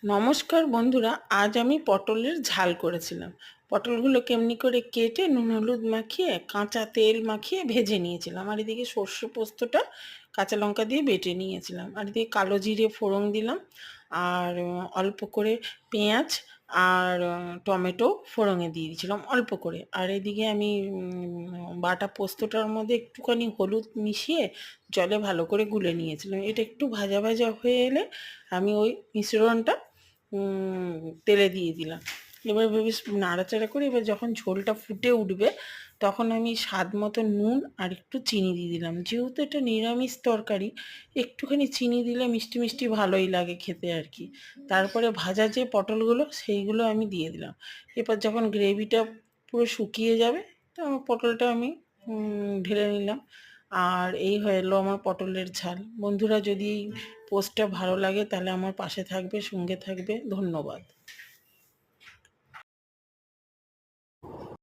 নমস্কার বন্ধুরা, আজ আমি পটলের ঝাল করেছিলাম। পটলগুলো কেমনি করে কেটে নুন হলুদ মাখিয়ে কাঁচা তেল মাখিয়ে ভেজে নিয়েছিলাম, আর এদিকে সর্ষে পোস্তটা কাঁচা লঙ্কা দিয়ে বেটে নিয়েছিলাম, আর এদিকে কালো জিরে ফোড়ন দিলাম, আর অল্প করে পেঁয়াজ আর টমেটো ফোড়নে দিয়ে দিয়েছিলাম অল্প করে। আর এদিকে আমি বাটা পোস্তটার মধ্যে একটুখানি হলুদ মিশিয়ে জলে ভালো করে গুলে নিয়েছিলাম। এটা একটু ভাজা ভাজা হয়ে এলে আমি ওই মিশ্রণটা তেলে দিয়ে দিলাম। এবার বেশ নাড়াচাড়া করে এবার যখন ঝোলটা ফুটে উঠবে তখন আমি স্বাদ মতো নুন আর একটু চিনি দিয়ে দিলাম। যেহেতু এটা নিরামিষ তরকারি, একটুখানি চিনি দিলে মিষ্টি মিষ্টি ভালোই লাগে খেতে আর কি। তারপরে ভাজা যে পটলগুলো সেইগুলো আমি দিয়ে দিলাম। এবার যখন গ্রেভিটা পুরো শুকিয়ে যাবে তখন পটলটা আমি ঢেলে নিলাম। আর এই হলো আমার পটলের ঝাল। বন্ধুরা, যদি এই পোস্টটা ভালো লাগে তাহলে আমার পাশে থাকবে, সঙ্গে থাকবে। ধন্যবাদ।